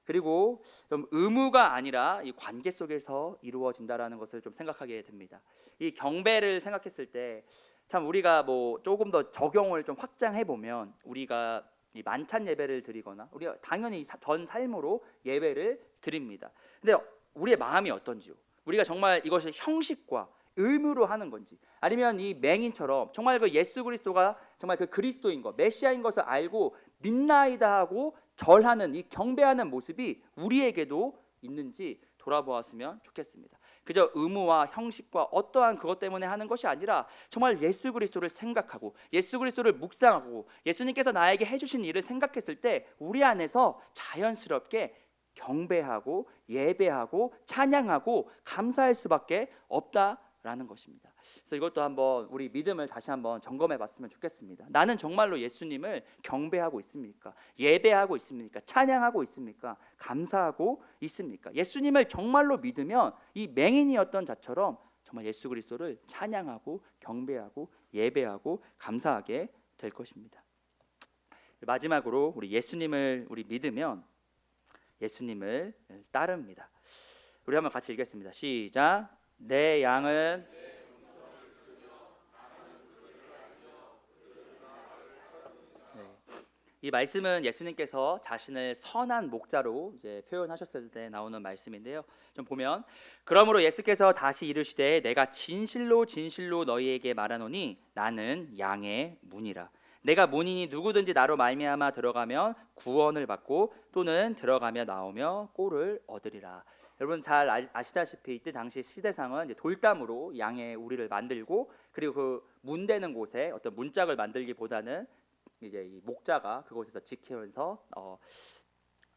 그리고 좀 의무가 아니라 이 관계 속에서 이루어진다라는 것을 좀 생각하게 됩니다. 이 경배를 생각했을 때 참 우리가 뭐 조금 더 적용을 좀 확장해 보면 우리가 이 만찬 예배를 드리거나 우리가 당연히 전 삶으로 예배를 드립니다. 근데 우리의 마음이 어떤지요? 우리가 정말 이것을 형식과 의무로 하는 건지, 아니면 이 맹인처럼 정말 그 예수 그리스도가 정말 그 그리스도인 것, 메시아인 것을 알고 믿나이다 하고 절하는 이 경배하는 모습이 우리에게도 있는지 돌아보았으면 좋겠습니다. 그저 의무와 형식과 어떠한 그것 때문에 하는 것이 아니라 정말 예수 그리스도를 생각하고 예수 그리스도를 묵상하고 예수님께서 나에게 해주신 일을 생각했을 때 우리 안에서 자연스럽게 경배하고 예배하고 찬양하고 감사할 수밖에 없다라는 것입니다. 그래서 이것도 한번 우리 믿음을 다시 한번 점검해 봤으면 좋겠습니다. 나는 정말로 예수님을 경배하고 있습니까? 예배하고 있습니까? 찬양하고 있습니까? 감사하고 있습니까? 예수님을 정말로 믿으면 이 맹인이었던 자처럼 정말 예수 그리스도를 찬양하고 경배하고 예배하고 감사하게 될 것입니다. 마지막으로 우리 예수님을 믿으면 예수님을 따릅니다. 우리 한번 같이 읽겠습니다. 시작. 내 양은 이 말씀은 예수님께서 자신을 선한 목자로 이제 표현하셨을 때 나오는 말씀인데요. 좀 보면 그러므로 예수께서 다시 이르시되 내가 진실로 진실로 너희에게 말하노니 나는 양의 문이라. 내가 문이니 누구든지 나로 말미암아 들어가면 구원을 받고 또는 들어가며 나오며 꼴을 얻으리라. 여러분 잘 아시다시피 이때 당시 시대상은 이제 돌담으로 양의 우리를 만들고 그리고 그 문대는 곳에 어떤 문짝을 만들기보다는 이제 이 목자가 그곳에서 지키면서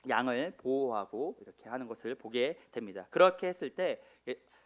양을 보호하고 이렇게 하는 것을 보게 됩니다. 그렇게 했을 때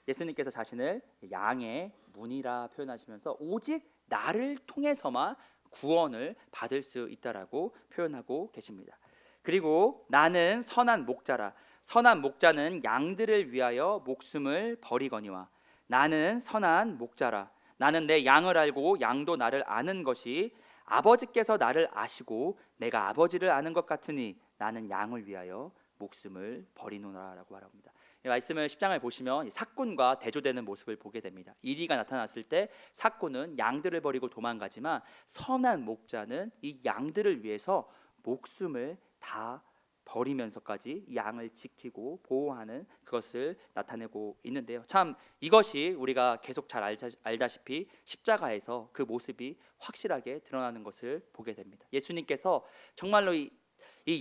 예수님께서 자신을 양의 문이라 표현하시면서 오직 나를 통해서만 구원을 받을 수 있다라고 표현하고 계십니다. 그리고 나는 선한 목자라. 선한 목자는 양들을 위하여 목숨을 버리거니와. 나는 선한 목자라. 나는 내 양을 알고 양도 나를 아는 것이 아버지께서 나를 아시고 내가 아버지를 아는 것 같으니 나는 양을 위하여 목숨을 버리노라라고 말합니다. 이 말씀을 10장을 보시면 삭군과 대조되는 모습을 보게 됩니다. 이리가 나타났을 때 삭군은 양들을 버리고 도망가지만 선한 목자는 이 양들을 위해서 목숨을 다 버리면서까지 양을 지키고 보호하는 그것을 나타내고 있는데요. 참 이것이 우리가 계속 잘 알다시피 십자가에서 그 모습이 확실하게 드러나는 것을 보게 됩니다. 예수님께서 정말로 이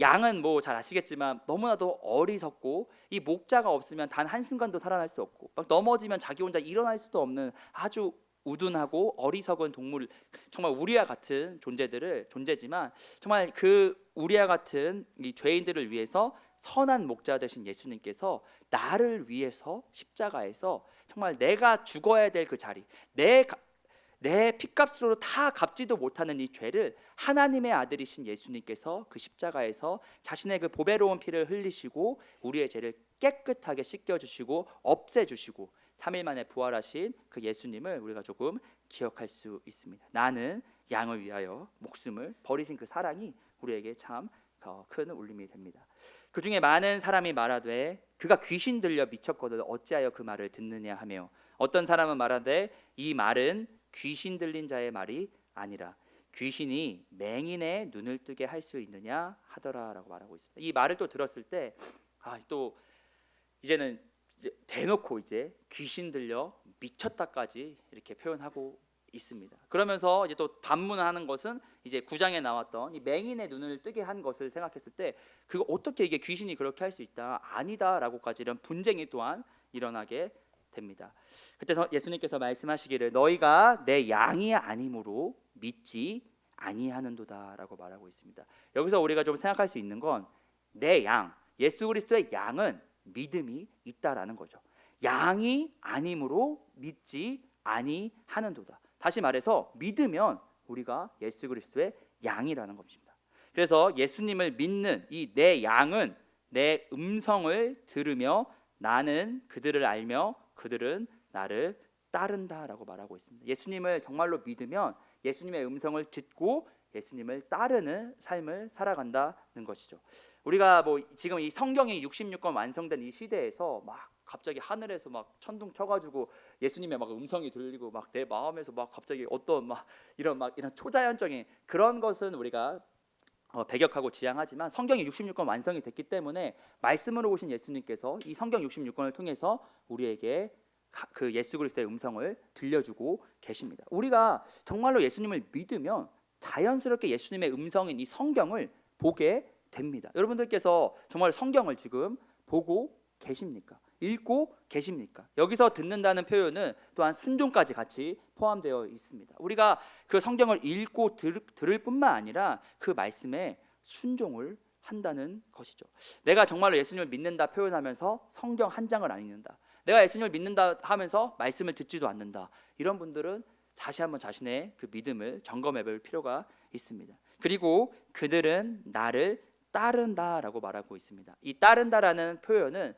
양은 뭐 잘 아시겠지만 너무나도 어리석고 이 목자가 없으면 단 한순간도 살아날 수 없고 막 넘어지면 자기 혼자 일어날 수도 없는 아주 우둔하고 어리석은 동물, 정말 우리와 같은 존재지만 정말 그 우리와 같은 이 죄인들을 위해서 선한 목자 되신 예수님께서 나를 위해서 십자가에서 정말 내가 죽어야 될 그 자리, 내 핏값으로 다 갚지도 못하는 이 죄를 하나님의 아들이신 예수님께서 그 십자가에서 자신의 그 보배로운 피를 흘리시고 우리의 죄를 깨끗하게 씻겨주시고 없애주시고 3일 만에 부활하신 그 예수님을 우리가 조금 기억할 수 있습니다. 나는 양을 위하여 목숨을 버리신 그 사랑이 우리에게 참 큰 울림이 됩니다. 그 중에 많은 사람이 말하되 그가 귀신 들려 미쳤거든 어찌하여 그 말을 듣느냐 하며 어떤 사람은 말하되 이 말은 귀신 들린 자의 말이 아니라 귀신이 맹인의 눈을 뜨게 할 수 있느냐 하더라라고 말하고 있습니다. 이 말을 또 들었을 때 또 이제는 대놓고 이제 귀신 들려 미쳤다까지 이렇게 표현하고 있습니다. 그러면서 이제 또 반문하는 것은 이제 9장에 나왔던 이 맹인의 눈을 뜨게 한 것을 생각했을 때 그거 어떻게 이게 귀신이 그렇게 할 수 있다 아니다라고까지 이런 분쟁이 또한 일어나게 됩니다. 그때 예수님께서 말씀하시기를 너희가 내 양이 아니므로 믿지 아니하는도다라고 말하고 있습니다. 여기서 우리가 좀 생각할 수 있는 건 내 양, 예수 그리스도의 양은 믿음이 있다라는 거죠. 양이 아니므로 믿지 아니하는도다. 다시 말해서 믿으면 우리가 예수 그리스도의 양이라는 것입니다. 그래서 예수님을 믿는 이 내 양은 내 음성을 들으며 나는 그들을 알며 그들은 나를 따른다라고 말하고 있습니다. 예수님을 정말로 믿으면 예수님의 음성을 듣고 예수님을 따르는 삶을 살아간다는 것이죠. 우리가 뭐 지금 이 성경이 66권 완성된 이 시대에서 막 갑자기 하늘에서 막 천둥 쳐가지고 예수님의 막 음성이 들리고 막 내 마음에서 막 갑자기 어떤 막 이런 초자연적인 그런 것은 우리가 배격하고 지향하지만 성경이 66권 완성이 됐기 때문에 말씀으로 오신 예수님께서 이 성경 66권을 통해서 우리에게 그 예수 그리스도의 음성을 들려주고 계십니다. 우리가 정말로 예수님을 믿으면 자연스럽게 예수님의 음성인 이 성경을 보게 됩니다. 여러분들께서 정말 성경을 지금 보고 계십니까? 읽고 계십니까? 여기서 듣는다는 표현은 또한 순종까지 같이 포함되어 있습니다. 우리가 그 성경을 읽고 들을 뿐만 아니라 그 말씀에 순종을 한다는 것이죠. 내가 정말로 예수님을 믿는다 표현하면서 성경 한 장을 안 읽는다, 내가 예수님을 믿는다 하면서 말씀을 듣지도 않는다, 이런 분들은 다시 한번 자신의 그 믿음을 점검해 볼 필요가 있습니다. 그리고 그들은 나를 따른다라고 말하고 있습니다. 이 따른다라는 표현은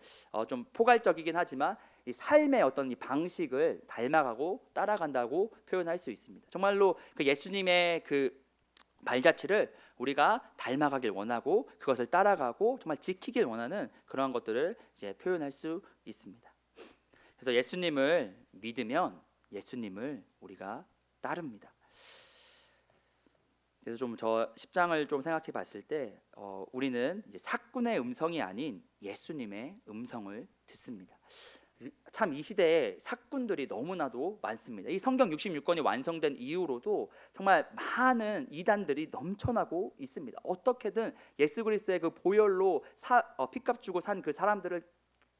좀 포괄적이긴 하지만 이 삶의 어떤 이 방식을 닮아가고 따라간다고 표현할 수 있습니다. 정말로 그 예수님의 그 발자취를 우리가 닮아가길 원하고 그것을 따라가고 정말 지키길 원하는 그러한 것들을 이제 표현할 수 있습니다. 그래서 예수님을 믿으면 예수님을 우리가 따릅니다. 그래서 좀 저 10장을 좀 생각해 봤을 때 우리는 이제 사꾼의 음성이 아닌 예수님의 음성을 듣습니다. 참 이 시대에 사꾼들이 너무나도 많습니다. 이 성경 66권이 완성된 이후로도 정말 많은 이단들이 넘쳐나고 있습니다. 어떻게든 예수 그리스도의 그 보혈로 피값 주고 산 그 사람들을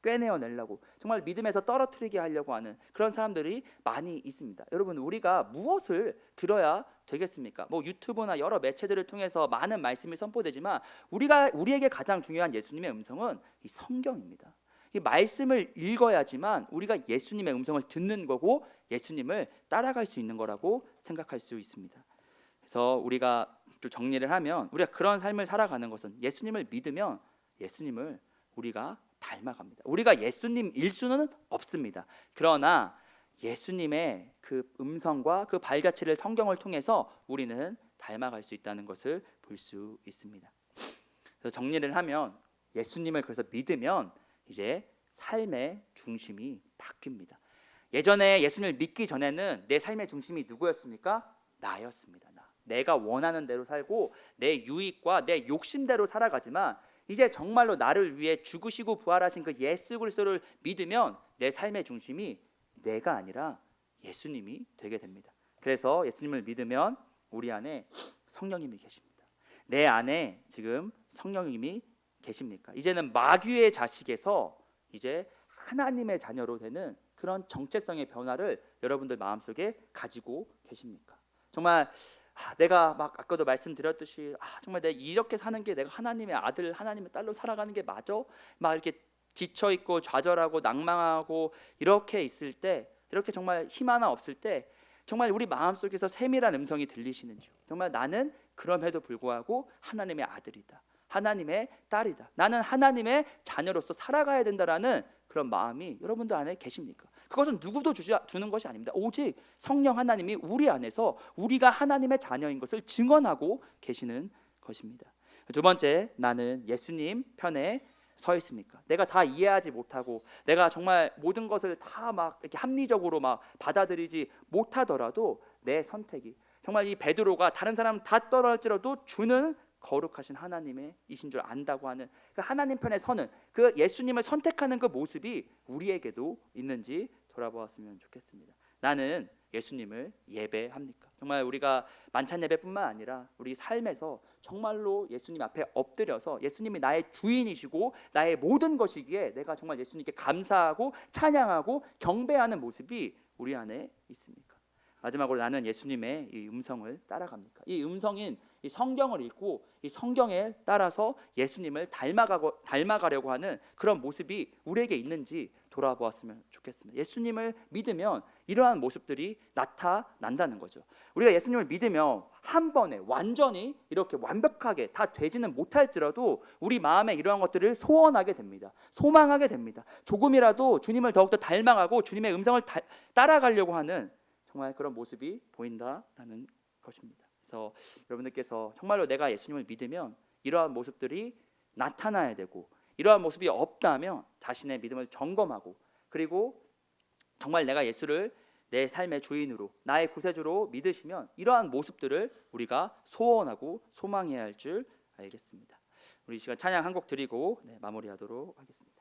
꿰내어내려고 정말 믿음에서 떨어뜨리게 하려고 하는 그런 사람들이 많이 있습니다. 여러분, 우리가 무엇을 들어야 되겠습니까? 뭐 유튜브나 여러 매체들을 통해서 많은 말씀이 선포되지만 우리에게 가장 중요한 예수님의 음성은 이 성경입니다. 이 말씀을 읽어야지만 우리가 예수님의 음성을 듣는 거고 예수님을 따라갈 수 있는 거라고 생각할 수 있습니다. 그래서 우리가 좀 정리를 하면 우리가 그런 삶을 살아가는 것은 예수님을 믿으면 예수님을 우리가 닮아갑니다. 우리가 예수님일 수는 없습니다. 그러나 예수님의 그 음성과 그 발자취를 성경을 통해서 우리는 닮아갈 수 있다는 것을 볼 수 있습니다. 그래서 정리를 하면 예수님을 그래서 믿으면 이제 삶의 중심이 바뀝니다. 예전에 예수님을 믿기 전에는 내 삶의 중심이 누구였습니까? 나였습니다. 내가 원하는 대로 살고 내 유익과 내 욕심대로 살아가지만 이제 정말로 나를 위해 죽으시고 부활하신 그 예수 그리스도를 믿으면 내 삶의 중심이 내가 아니라 예수님이 되게 됩니다. 그래서 예수님을 믿으면 우리 안에 성령님이 계십니다. 내 안에 지금 성령님이 계십니까? 이제는 마귀의 자식에서 이제 하나님의 자녀로 되는 그런 정체성의 변화를 여러분들 마음속에 가지고 계십니까? 정말 내가 막 아까도 말씀드렸듯이 정말 내가 이렇게 사는 게 내가 하나님의 아들, 하나님의 딸로 살아가는 게 맞아? 막 이렇게 지쳐 있고 좌절하고 낭망하고 이렇게 있을 때, 이렇게 정말 힘 하나 없을 때 정말 우리 마음속에서 세밀한 음성이 들리시는지요? 정말 나는 그럼에도 불구하고 하나님의 아들이다, 하나님의 딸이다, 나는 하나님의 자녀로서 살아가야 된다라는 그런 마음이 여러분들 안에 계십니까? 그것은 누구도 주는 것이 아닙니다. 오직 성령 하나님이 우리 안에서 우리가 하나님의 자녀인 것을 증언하고 계시는 것입니다. 두 번째, 나는 예수님 편에 서 있습니까? 내가 다 이해하지 못하고 내가 정말 모든 것을 다 막 이렇게 합리적으로 막 받아들이지 못하더라도 내 선택이, 정말 이 베드로가 다른 사람 다 떠날지라도 주는 거룩하신 하나님의 이신 줄 안다고 하는 그 하나님 편에 서는 그 예수님을 선택하는 그 모습이 우리에게도 있는지 돌아보았으면 좋겠습니다. 나는 예수님을 예배합니까? 정말 우리가 만찬 예배뿐만 아니라 우리 삶에서 정말로 예수님 앞에 엎드려서 예수님이 나의 주인이시고 나의 모든 것이기에 내가 정말 예수님께 감사하고 찬양하고 경배하는 모습이 우리 안에 있습니까? 마지막으로 나는 예수님의 이 음성을 따라갑니까? 이 음성인 이 성경을 읽고 이 성경에 따라서 예수님을 닮아가려고 하는 그런 모습이 우리에게 있는지 돌아보았으면 좋겠습니다. 예수님을 믿으면 이러한 모습들이 나타난다는 거죠. 우리가 예수님을 믿으면 한 번에 완전히 이렇게 완벽하게 다 되지는 못할지라도 우리 마음에 이러한 것들을 소원하게 됩니다. 소망하게 됩니다. 조금이라도 주님을 더욱더 닮아가고 주님의 음성을 따라가려고 하는 정말 그런 모습이 보인다라는 것입니다. 그래서 여러분들께서 정말로 내가 예수님을 믿으면 이러한 모습들이 나타나야 되고, 이러한 모습이 없다면 자신의 믿음을 점검하고, 그리고 정말 내가 예수를 내 삶의 주인으로 나의 구세주로 믿으시면 이러한 모습들을 우리가 소원하고 소망해야 할 줄 알겠습니다. 우리 이 시간 찬양 한 곡 드리고 마무리하도록 하겠습니다.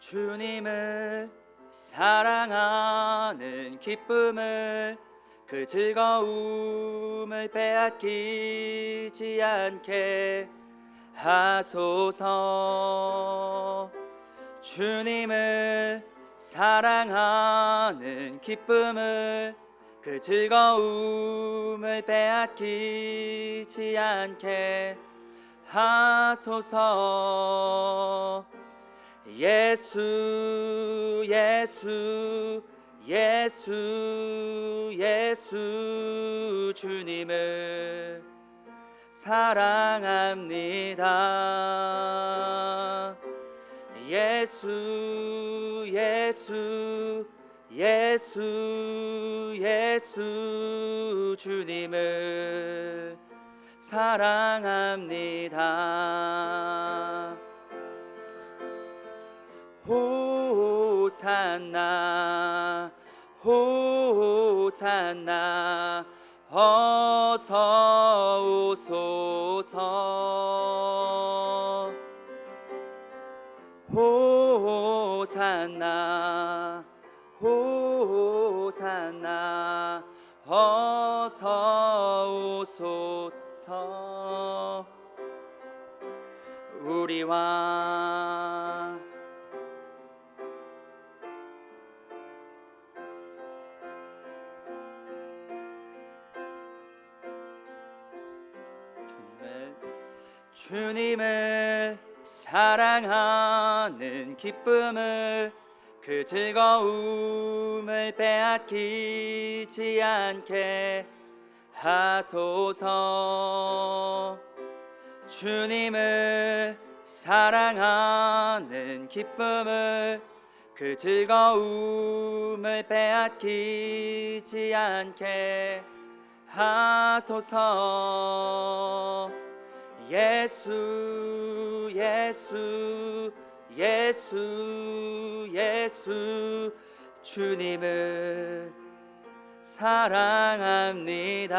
주님을 사랑하는 기쁨을 그 즐거움을 빼앗기지 않게 하소서. 주님을 사랑하는 기쁨을 그 즐거움을 빼앗기지 않게 하소서. 예수 예수 예수 예수 주님을 사랑합니다. 예수 예수 예수 예수 주님을 사랑합니다. 호산나 호산나 어서 오소서. 호산나 호산나 어서 오소서. 우리 왕 주님을 사랑하는 기쁨을 그 즐거움을 빼앗기지 않게 하소서. 주님을 사랑하는 기쁨을 그 즐거움을 빼앗기지 않게 하소서. 예수 예수 예수 예수 주님을 사랑합니다.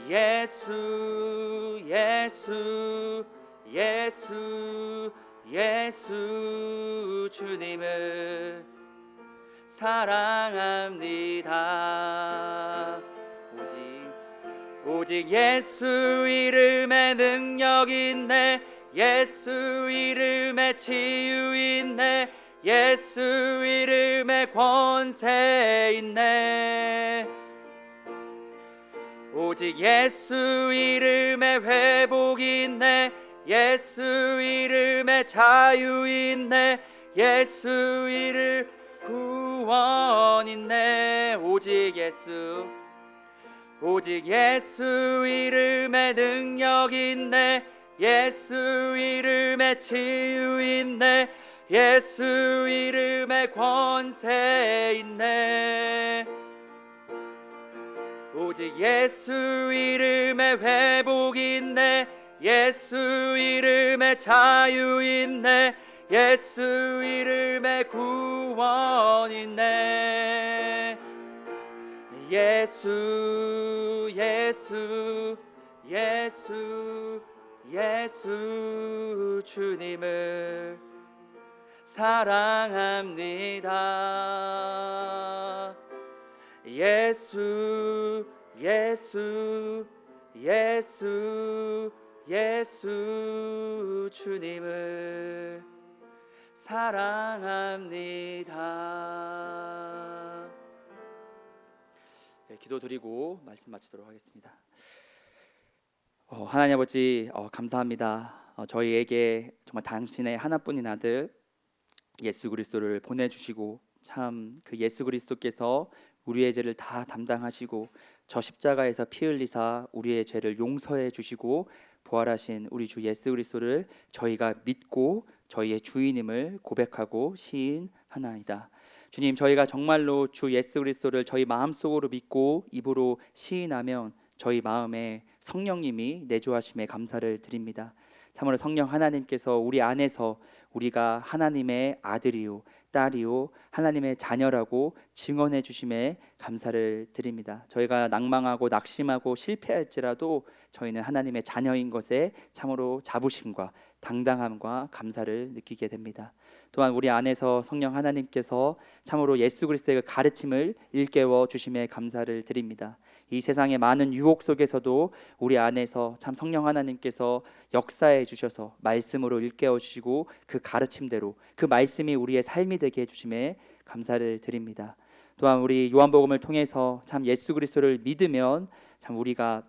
예수 예수 예수 예수 주님을 사랑합니다. 오직 예수 이름에 능력 있네. 예수 이름에 치유 있네. 예수 이름에 권세 있네. 오직 예수 이름에 회복 있네. 예수 이름에 자유 있네. 예수 이름 구원 있네. 오직 예수 이름에 능력 있네. 예수 이름에 치유 있네. 예수 이름에 권세 있네. 오직 예수 이름에 회복 있네. 예수 이름에 자유 있네. 예수 이름에 구원 있네. 예수 예수 예수 예수 주님을 사랑합니다. 예수 예수 예수 예수 주님을 사랑합니다. 네, 기도드리고 말씀 마치도록 하겠습니다. 하나님 아버지 감사합니다. 저희에게 정말 당신의 하나뿐인 아들 예수 그리스도를 보내주시고 참 그 예수 그리스도께서 우리의 죄를 다 담당하시고 저 십자가에서 피 흘리사 우리의 죄를 용서해 주시고 부활하신 우리 주 예수 그리스도를 저희가 믿고 저희의 주인임을 고백하고 시인하나이다. 주님, 저희가 정말로 주 예수 그리스도를 저희 마음속으로 믿고 입으로 시인하면 저희 마음에 성령님이 내주하심에 감사를 드립니다. 참으로 성령 하나님께서 우리 안에서 우리가 하나님의 아들이요 딸이요 하나님의 자녀라고 증언해 주심에 감사를 드립니다. 저희가 낭망하고 낙심하고 실패할지라도 저희는 하나님의 자녀인 것에 참으로 자부심과 당당함과 감사를 느끼게 됩니다. 또한 우리 안에서 성령 하나님께서 참으로 예수 그리스도의 그 가르침을 일깨워 주심에 감사를 드립니다. 이 세상의 많은 유혹 속에서도 우리 안에서 참 성령 하나님께서 역사해 주셔서 말씀으로 일깨워 주시고 그 가르침대로 그 말씀이 우리의 삶이 되게 해 주심에 감사를 드립니다. 또한 우리 요한복음을 통해서 참 예수 그리스도를 믿으면 참 우리가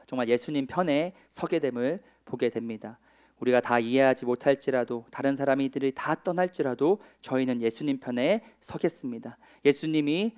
정말 예수님 편에 서게 됨을 보게 됩니다. 우리가 다 이해하지 못할지라도 다른 사람들이 다 떠날지라도 저희는 예수님 편에 서겠습니다. 예수님이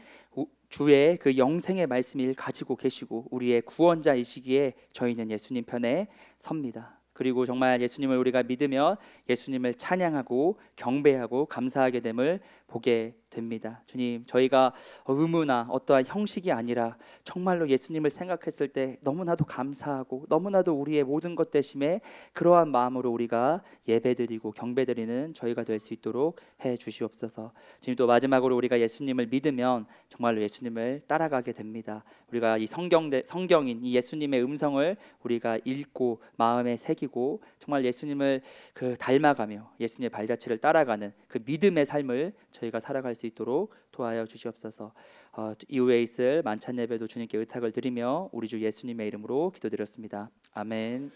주의 그 영생의 말씀을 가지고 계시고 우리의 구원자이시기에 저희는 예수님 편에 섭니다. 그리고 정말 예수님을 우리가 믿으면 예수님을 찬양하고 경배하고 감사하게 됨을 보게 됩니다. 주님, 저희가 의무나 어떠한 형식이 아니라 정말로 예수님을 생각했을 때 너무나도 감사하고 너무나도 우리의 모든 것 대심에 그러한 마음으로 우리가 예배드리고 경배드리는 저희가 될 수 있도록 해 주시옵소서. 주님, 또 마지막으로 우리가 예수님을 믿으면 정말로 예수님을 따라가게 됩니다. 우리가 이 성경인 이 예수님의 음성을 우리가 읽고 마음에 새기고 정말 예수님을 닮아가며 예수님의 발자취를 따라가는 그 믿음의 삶을 저희가 살아갈 수 있도록 도와여 주시옵소서. 이후에 있을 만찬 예배도 주님께 의탁을 드리며 우리 주 예수님의 이름으로 기도드렸습니다. 아멘.